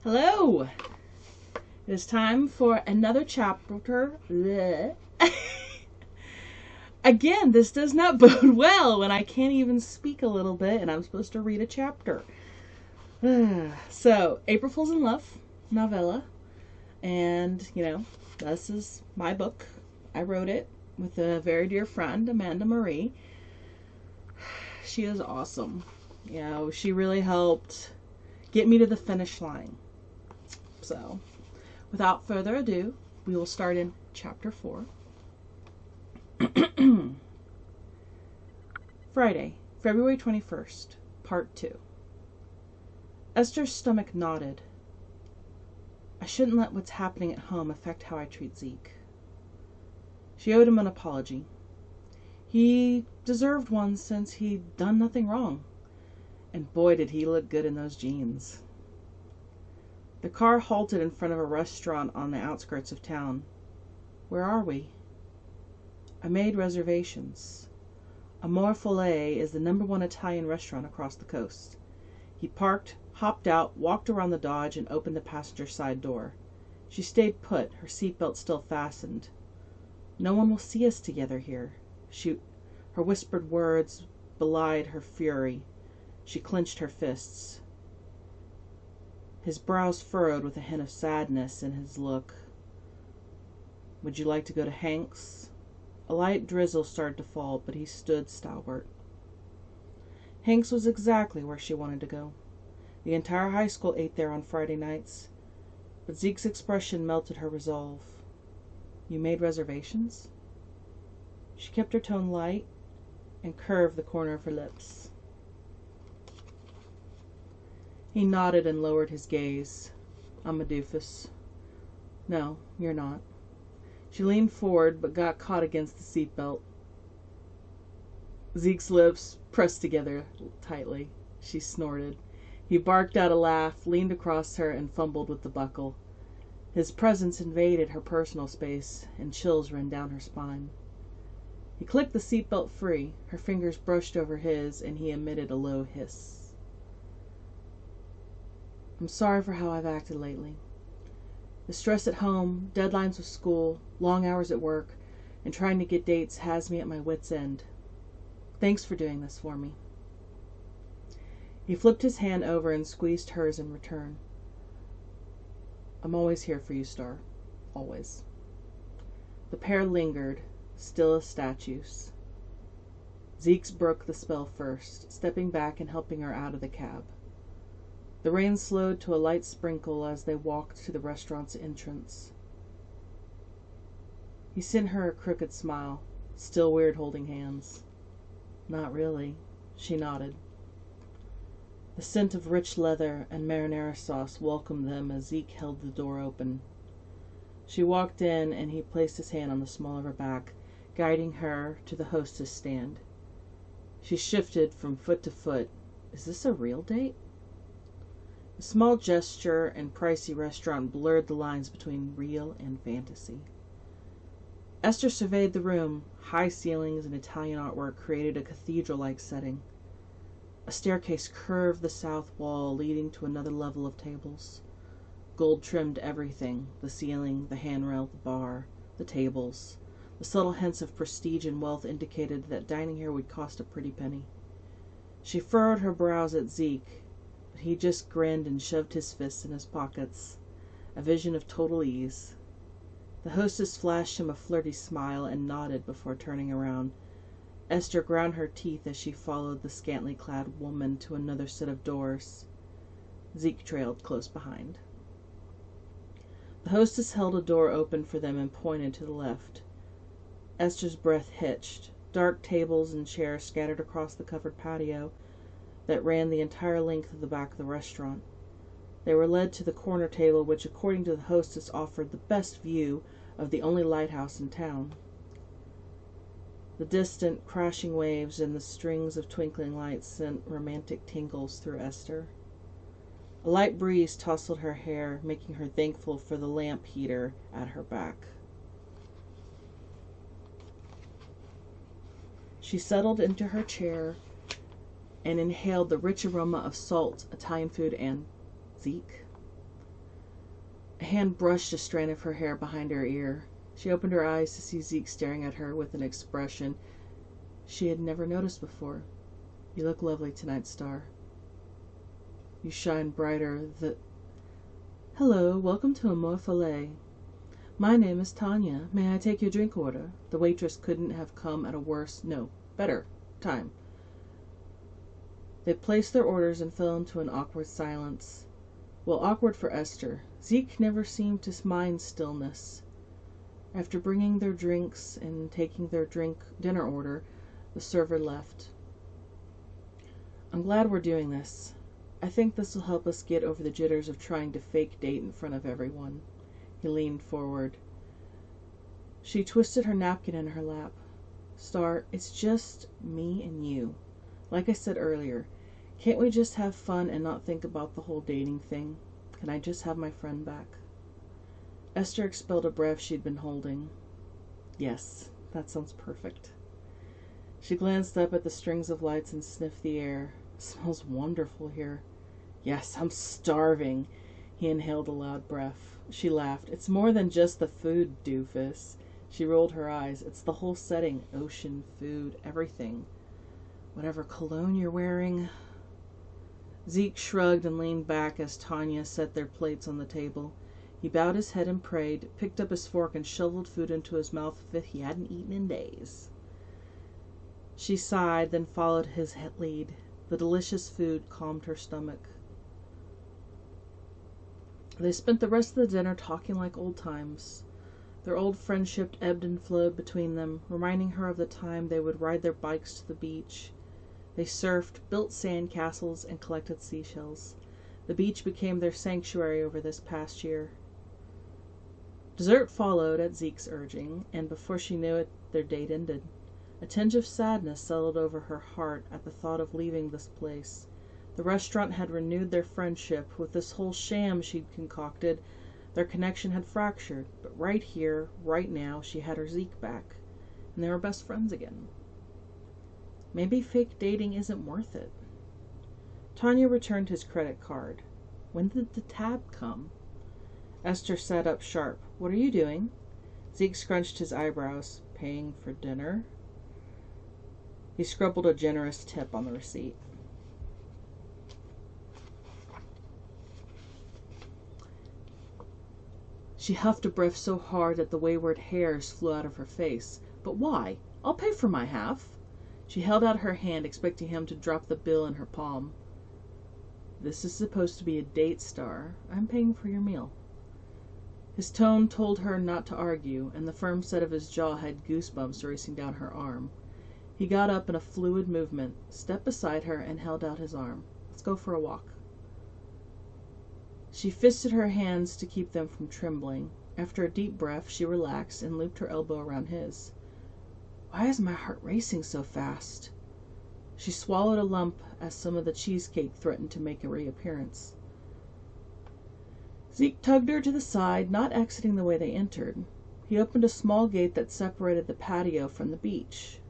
Hello! It is time for another chapter. Again, this does not bode well when I can't even speak a little bit and I'm supposed to read a chapter. So, April Fool's in Love novella. And, this is my book. I wrote it with a very dear friend, Amanda Marie. She is awesome. She really helped get me to the finish line. So, without further ado, we will start in chapter 4. Friday, February 21st, part 2. Esther's stomach nodded. I shouldn't let what's happening at home affect how I treat Zeke. She owed him an apology. He deserved one since he'd done nothing wrong. And boy, did he look good in those jeans. The car halted in front of a restaurant on the outskirts of town. Where are we? I made reservations. Amore Follet is the #1 Italian restaurant across the coast. He parked, hopped out, walked around the Dodge, and opened the passenger side door. She stayed put, her seatbelt still fastened. No one will see us together here. Her whispered words belied her fury. She clenched her fists. His brows furrowed with a hint of sadness in his look. Would you like to go to Hank's? A light drizzle started to fall, but he stood stalwart. Hank's was exactly where she wanted to go. The entire high school ate there on Friday nights, but Zeke's expression melted her resolve. You made reservations? She kept her tone light and curved the corner of her lips. He nodded and lowered his gaze. I'm a doofus. No, you're not. She leaned forward but got caught against the seatbelt. Zeke's lips pressed together tightly. She snorted. He barked out a laugh, leaned across her, and fumbled with the buckle. His presence invaded her personal space, and chills ran down her spine. He clicked the seatbelt free. Her fingers brushed over his, and he emitted a low hiss. I'm sorry for how I've acted lately. The stress at home, deadlines with school, long hours at work, and trying to get dates has me at my wit's end. Thanks for doing this for me. He flipped his hand over and squeezed hers in return. I'm always here for you, Star. Always. The pair lingered, still as statues. Zeke's broke the spell first, stepping back and helping her out of the cab. The rain slowed to a light sprinkle as they walked to the restaurant's entrance. He sent her a crooked smile, still weird holding hands. Not really, she nodded. The scent of rich leather and marinara sauce welcomed them as Zeke held the door open. She walked in and he placed his hand on the small of her back, guiding her to the hostess stand. She shifted from foot to foot. Is this a real date? The small gesture and pricey restaurant blurred the lines between real and fantasy. Esther surveyed the room. High ceilings and Italian artwork created a cathedral-like setting. A staircase curved the south wall, leading to another level of tables. Gold trimmed everything: the ceiling, the handrail, the bar, the tables. The subtle hints of prestige and wealth indicated that dining here would cost a pretty penny. She furrowed her brows at Zeke, but he just grinned and shoved his fists in his pockets, a vision of total ease. The hostess flashed him a flirty smile and nodded before turning around. Esther ground her teeth as she followed the scantily clad woman to another set of doors. Zeke trailed close behind. The hostess held a door open for them and pointed to the left. Esther's breath hitched. Dark tables and chairs scattered across the covered patio that ran the entire length of the back of the restaurant. They were led to the corner table, which, according to the hostess, offered the best view of the only lighthouse in town. The distant, crashing waves and the strings of twinkling lights sent romantic tingles through Esther. A light breeze tousled her hair, making her thankful for the lamp heater at her back. She settled into her chair and inhaled the rich aroma of salt, Italian food, and Zeke. A hand brushed a strand of her hair behind her ear. She opened her eyes to see Zeke staring at her with an expression she had never noticed before. "You look lovely tonight, Star. You shine brighter than—" "Hello, welcome to Amor Filet. My name is Tanya. May I take your drink order?" The waitress couldn't have come at a worse, no, better time. They placed their orders and fell into an awkward silence. Well, awkward for Esther. Zeke never seemed to mind stillness. After bringing their drinks and taking their dinner order, the server left. "I'm glad we're doing this. I think this will help us get over the jitters of trying to fake date in front of everyone." He leaned forward. She twisted her napkin in her lap. "Star, it's just me and you. Like I said earlier, can't we just have fun and not think about the whole dating thing? Can I just have my friend back?" Esther expelled a breath she'd been holding. "Yes, that sounds perfect." She glanced up at the strings of lights and sniffed the air. "It smells wonderful here." "Yes, I'm starving." He inhaled a loud breath. She laughed. "It's more than just the food, doofus." She rolled her eyes. "It's the whole setting. Ocean, food, everything. Whatever cologne you're wearing." Zeke shrugged and leaned back as Tanya set their plates on the table. He bowed his head and prayed, picked up his fork and shoveled food into his mouth as if he hadn't eaten in days. She sighed, then followed his lead. The delicious food calmed her stomach. They spent the rest of the dinner talking like old times. Their old friendship ebbed and flowed between them, reminding her of the time they would ride their bikes to the beach. They surfed, built sand castles, and collected seashells. The beach became their sanctuary over this past year. Dessert followed at Zeke's urging, and before she knew it, their date ended. A tinge of sadness settled over her heart at the thought of leaving this place. The restaurant had renewed their friendship. With this whole sham she'd concocted, their connection had fractured. But right here, right now, she had her Zeke back, and they were best friends again. Maybe fake dating isn't worth it. Tanya returned his credit card. When did the tab come? Esther sat up sharp. "What are you doing?" Zeke scrunched his eyebrows. "Paying for dinner?" He scribbled a generous tip on the receipt. She huffed a breath so hard that the wayward hairs flew out of her face. "But why? I'll pay for my half." She held out her hand, expecting him to drop the bill in her palm. "This is supposed to be a date, Star. I'm paying for your meal." His tone told her not to argue, and the firm set of his jaw had goosebumps racing down her arm. He got up in a fluid movement, stepped beside her, and held out his arm. "Let's go for a walk." She fisted her hands to keep them from trembling. After a deep breath, she relaxed and looped her elbow around his. "Why is my heart racing so fast?" She swallowed a lump as some of the cheesecake threatened to make a reappearance. Zeke tugged her to the side, not exiting the way they entered. He opened a small gate that separated the patio from the beach.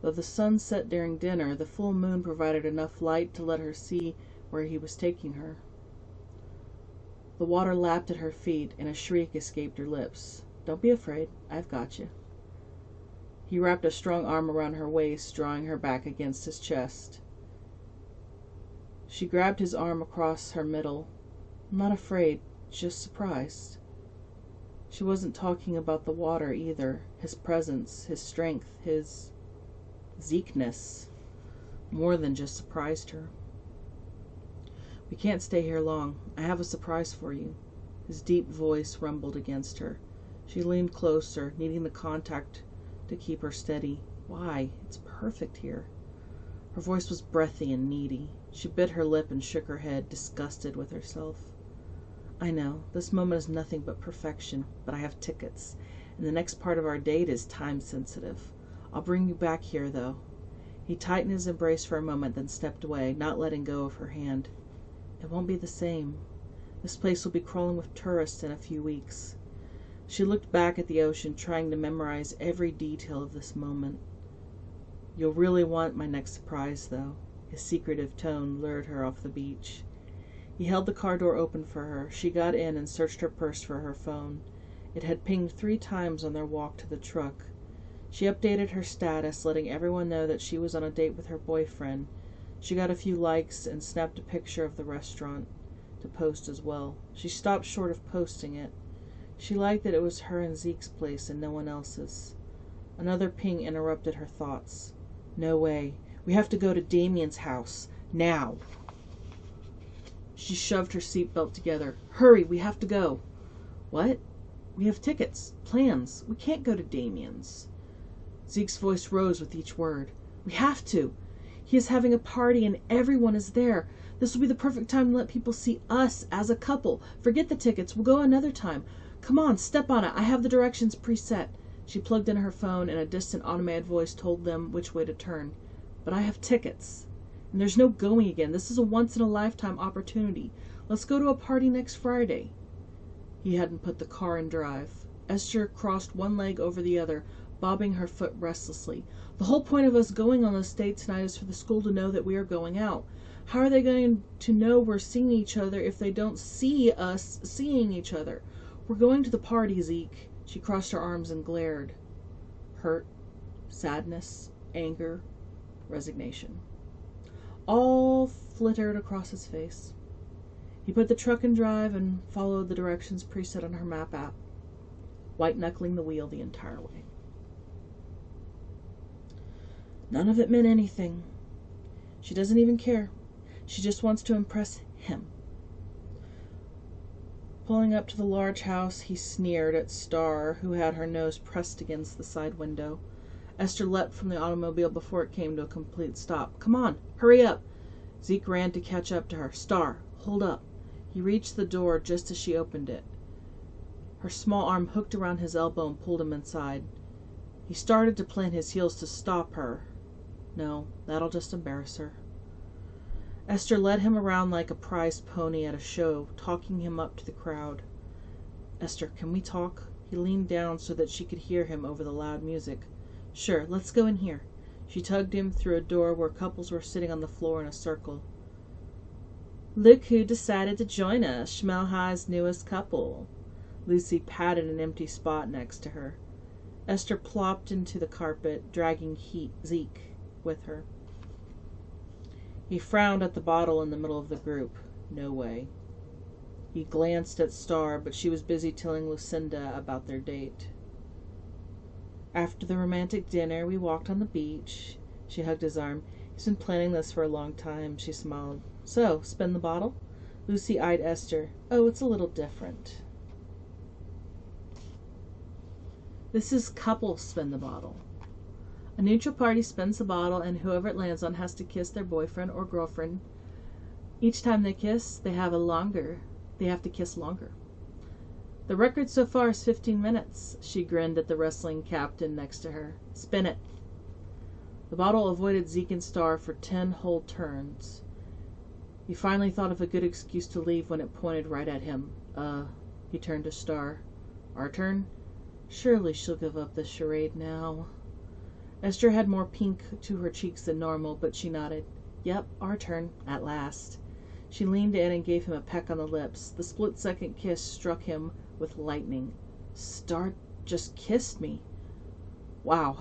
Though the sun set during dinner, the full moon provided enough light to let her see where he was taking her. The water lapped at her feet, and a shriek escaped her lips. "Don't be afraid. I've got you." He wrapped a strong arm around her waist, drawing her back against his chest. She grabbed his arm across her middle. "I'm not afraid, just surprised." She wasn't talking about the water either. His presence, his strength, his Zeke-ness more than just surprised her. "We can't stay here long. I have a surprise for you." His deep voice rumbled against her. She leaned closer, needing the contact to keep her steady. "Why? It's perfect here." Her voice was breathy and needy. She bit her lip and shook her head, disgusted with herself. "I know, this moment is nothing but perfection, but I have tickets, and the next part of our date is time-sensitive. I'll bring you back here, though." He tightened his embrace for a moment, then stepped away, not letting go of her hand. "It won't be the same. This place will be crawling with tourists in a few weeks." She looked back at the ocean, trying to memorize every detail of this moment. "You'll really want my next surprise, though." His secretive tone lured her off the beach. He held the car door open for her. She got in and searched her purse for her phone. It had pinged 3 times on their walk to the truck. She updated her status, letting everyone know that she was on a date with her boyfriend. She got a few likes and snapped a picture of the restaurant to post as well. She stopped short of posting it. She liked that it was her and Zeke's place and no one else's. Another ping interrupted her thoughts. No way. We have to go to Damien's house. Now. She shoved her seatbelt together. Hurry, we have to go. What? We have tickets, plans. We can't go to Damien's. Zeke's voice rose with each word. We have to. He is having a party and everyone is there. This will be the perfect time to let people see us as a couple. Forget the tickets. We'll go another time. Come on, step on it. I have the directions preset. She plugged in her phone and a distant automated voice told them which way to turn. But I have tickets. And there's no going again. This is a once-in-a-lifetime opportunity. Let's go to a party next Friday. He hadn't put the car in drive. Esther crossed one leg over the other, bobbing her foot restlessly. The whole point of us going on this date tonight is for the school to know that we are going out. How are they going to know we're seeing each other if they don't see us seeing each other? We're going to the party, Zeke. She crossed her arms and glared. Hurt, sadness, anger, resignation. All flittered across his face. He put the truck in drive and followed the directions preset on her map app, white-knuckling the wheel the entire way. None of it meant anything. She doesn't even care. She just wants to impress him. Pulling up to the large house, he sneered at Star, who had her nose pressed against the side window. Esther leapt from the automobile before it came to a complete stop. Come on, hurry up. Zeke ran to catch up to her. Star, hold up. He reached the door just as she opened it. Her small arm hooked around his elbow and pulled him inside. He started to plant his heels to stop her. No, that'll just embarrass her. Esther led him around like a prize pony at a show, talking him up to the crowd. Esther, can we talk? He leaned down so that she could hear him over the loud music. Sure, let's go in here. She tugged him through a door where couples were sitting on the floor in a circle. Look who decided to join us, Schmelhigh's newest couple. Lucy patted an empty spot next to her. Esther plopped into the carpet, dragging Zeke with her. He frowned at the bottle in the middle of the group. No way. He glanced at Star, but she was busy telling Lucinda about their date. After the romantic dinner, we walked on the beach. She hugged his arm. He's been planning this for a long time, she smiled. So, spin the bottle? Lucy eyed Esther. Oh, it's a little different. This is couple spin the bottle. A neutral party spins the bottle, and whoever it lands on has to kiss their boyfriend or girlfriend. Each time they kiss, they have to kiss longer. The record so far is 15 minutes. She grinned at the wrestling captain next to her. Spin it. The bottle avoided Zeke and Star for 10 whole turns. He finally thought of a good excuse to leave when it pointed right at him. He turned to Star. Our turn? Surely she'll give up the charade now. Esther had more pink to her cheeks than normal, but she nodded. Yep, our turn, at last. She leaned in and gave him a peck on the lips. The split-second kiss struck him with lightning. Star just kissed me. Wow.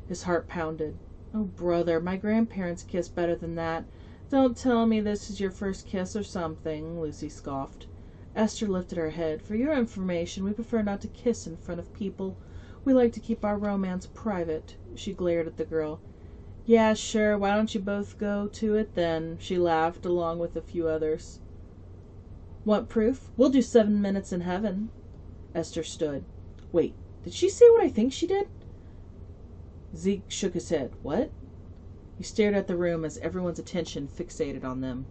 His heart pounded. Oh, brother, my grandparents kissed better than that. Don't tell me this is your first kiss or something, Lucy scoffed. Esther lifted her head. For your information, we prefer not to kiss in front of people. We like to keep our romance private. She glared at the girl. Yeah, sure, why don't you both go to it then? She laughed, along with a few others. Want proof? We'll do 7 minutes in heaven. Esther stood. Wait, did she say what I think she did? Zeke shook his head. What? He stared at the room as everyone's attention fixated on them.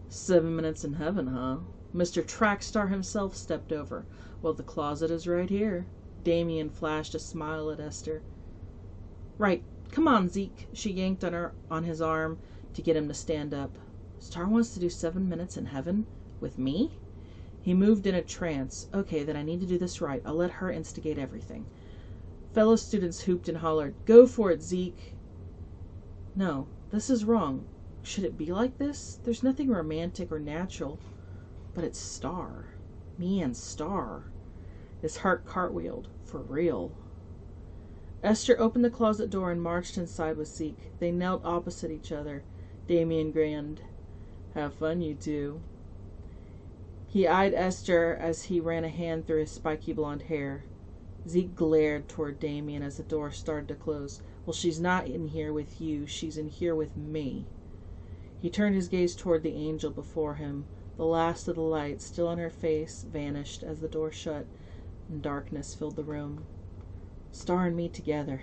7 minutes in heaven, huh? Mr. Trackstar himself stepped over. Well, the closet is right here. Damien flashed a smile at Esther. Right. Come on, Zeke. She yanked on his arm to get him to stand up. Star wants to do 7 minutes in heaven? With me? He moved in a trance. Okay, then I need to do this right. I'll let her instigate everything. Fellow students hooped and hollered. Go for it, Zeke. No, this is wrong. Should it be like this? There's nothing romantic or natural, but it's Star. Me and Star. His heart cartwheeled. For real. Esther opened the closet door and marched inside with Zeke. They knelt opposite each other. Damien grinned. Have fun, you two. He eyed Esther as he ran a hand through his spiky blonde hair. Zeke glared toward Damien as the door started to close. Well, she's not in here with you. She's in here with me. He turned his gaze toward the angel before him. The last of the light, still on her face, vanished as the door shut and darkness filled the room. Star and me together.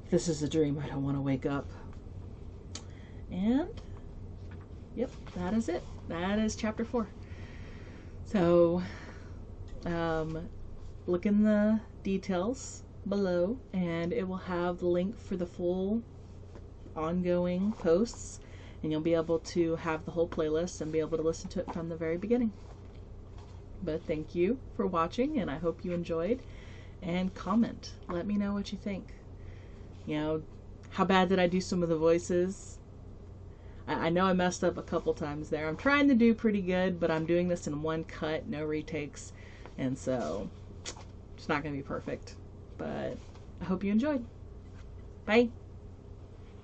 If this is a dream, I don't want to wake up. And, yep, that is it. That is chapter 4. So, look in the details below, and it will have the link for the full ongoing posts, and you'll be able to have the whole playlist and be able to listen to it from the very beginning. But thank you for watching, and I hope you enjoyed, and comment. Let me know what you think. You know, how bad did I do some of the voices? I know I messed up a couple times there. I'm trying to do pretty good, but I'm doing this in one cut, no retakes, and so it's not going to be perfect. But I hope you enjoyed. Bye.